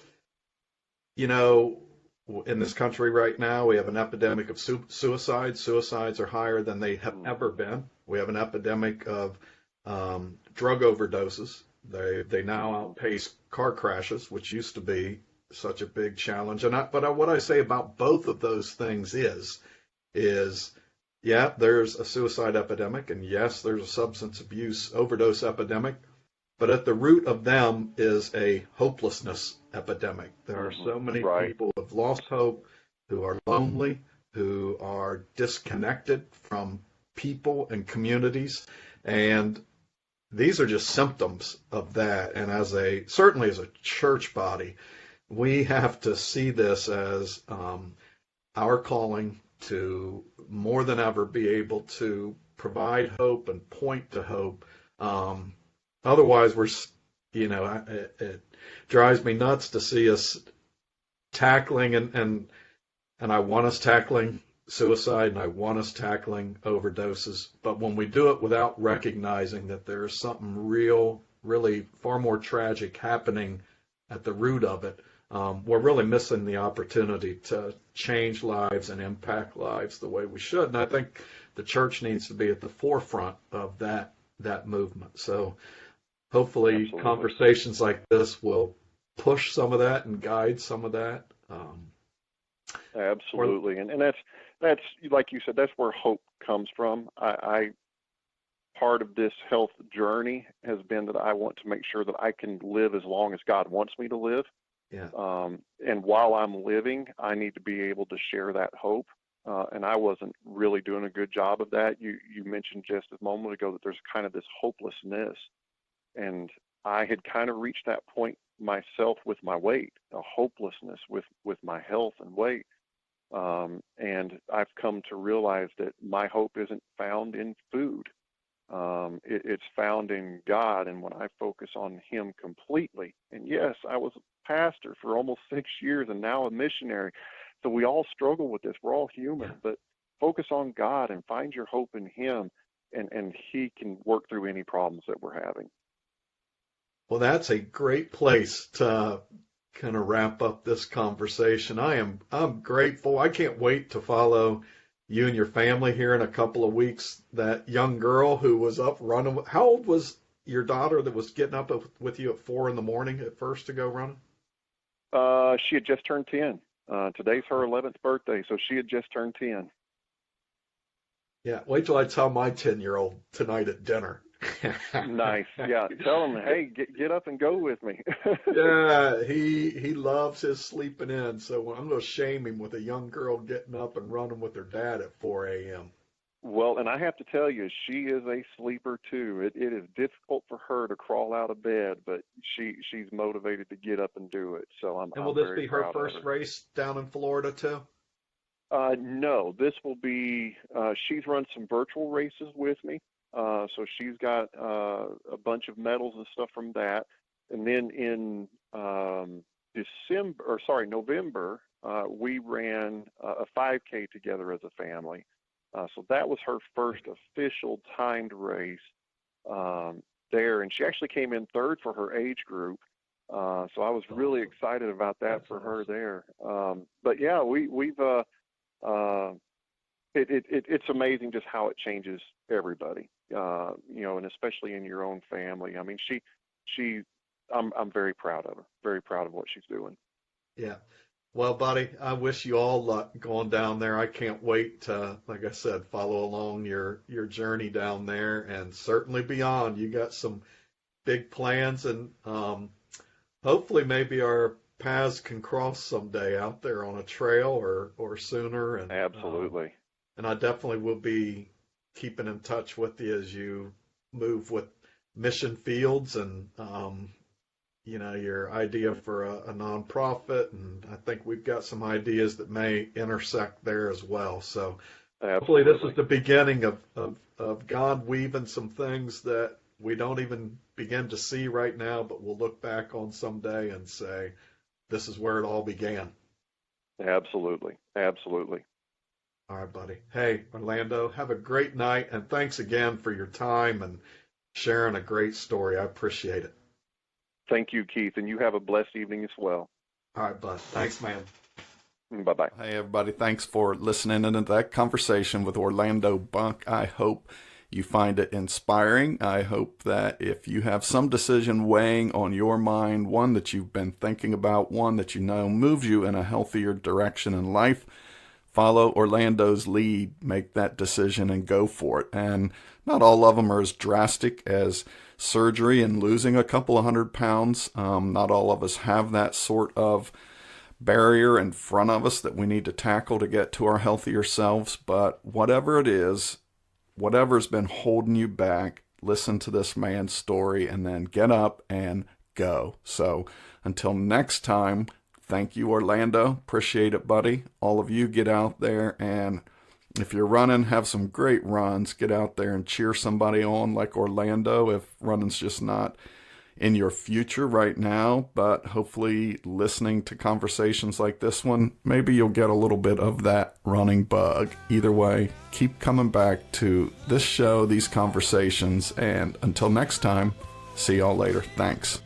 in this country right now, we have an epidemic of suicides. Suicides are higher than they have ever been. We have an epidemic of drug overdoses. They now outpace car crashes, which used to be such a big challenge. But what I say about both of those things is, yeah, there's a suicide epidemic, and yes, there's a substance abuse overdose epidemic. But at the root of them is a hopelessness epidemic. There are so many people who have lost hope, who are lonely, who are disconnected from people and communities. And these are just symptoms of that. And certainly as a church body, we have to see this as our calling to more than ever be able to provide hope and point to hope. Otherwise, it drives me nuts to see us tackling, and I want us tackling suicide, and I want us tackling overdoses. But when we do it without recognizing that there's something really far more tragic happening at the root of it, we're really missing the opportunity to change lives and impact lives the way we should. And I think the church needs to be at the forefront of that movement. So hopefully Absolutely. conversations like this will push some of that and guide some of that. Absolutely. And that's like you said, that's where hope comes from. I part of this health journey has been that I want to make sure that I can live as long as God wants me to live. Yeah. And while I'm living, I need to be able to share that hope. And I wasn't really doing a good job of that. You mentioned just a moment ago that there's kind of this hopelessness. And I had kind of reached that point myself with my weight, a hopelessness with my health and weight. And I've come to realize that my hope isn't found in food. It's found in God, and when I focus on Him completely. And yes, I was a pastor for almost 6 years and now a missionary. So we all struggle with this. We're all human, but focus on God and find your hope in Him, and He can work through any problems that we're having. Well, that's a great place to kind of wrap up this conversation. I'm grateful. I can't wait to follow you and your family here in a couple of weeks. That young girl who was up running. How old was your daughter that was getting up with you at 4 a.m. at first to go running? She had just turned 10. Today's her 11th birthday, so she had just turned 10. Yeah, wait till I tell my 10-year-old tonight at dinner. Nice. Yeah, tell him, hey, get up and go with me. Yeah, he loves his sleeping in, so I'm going to shame him with a young girl getting up and running with her dad at 4 a.m. Well, and I have to tell you, she is a sleeper too. It is difficult for her to crawl out of bed, but she's motivated to get up and do it. So I'm. And will this be her first race down in Florida too? No, this will be. She's run some virtual races with me, so she's got a bunch of medals and stuff from that. And then in November, we ran a 5K together as a family. So that was her first official timed race there, and she actually came in third for her age group. So I was really excited about that for her there. But yeah, it's amazing just how it changes everybody, and especially in your own family. I mean, I'm very proud of her, very proud of what she's doing. Yeah. Well, buddy, I wish you all luck going down there. I can't wait to, like I said, follow along your journey down there and certainly beyond. You got some big plans, and hopefully maybe our paths can cross someday out there on a trail or sooner. And absolutely. And I definitely will be keeping in touch with you as you move with mission fields and your idea for a nonprofit, and I think we've got some ideas that may intersect there as well. So hopefully this is the beginning of God weaving some things that we don't even begin to see right now, but we'll look back on someday and say, this is where it all began. Absolutely. Absolutely. All right, buddy. Hey, Orlando, have a great night, and thanks again for your time and sharing a great story. I appreciate it. Thank you, Keith, and you have a blessed evening as well. All right, bud. Thanks, man. Bye-bye. Hey, everybody. Thanks for listening into that conversation with Orlando Bunk. I hope you find it inspiring. I hope that if you have some decision weighing on your mind, one that you've been thinking about, one that you know moves you in a healthier direction in life, follow Orlando's lead, make that decision, and go for it. And not all of them are as drastic as surgery and losing a couple of 100 pounds. Not all of us have that sort of barrier in front of us that we need to tackle to get to our healthier selves. But whatever it is, whatever's been holding you back, listen to this man's story and then get up and go. So until next time, thank you, Orlando. Appreciate it, buddy. All of you get out there, and if you're running, have some great runs. Get out there and cheer somebody on like Orlando if running's just not in your future right now, but hopefully listening to conversations like this one, maybe you'll get a little bit of that running bug. Either way, keep coming back to this show, these conversations, and until next time, see y'all later. Thanks.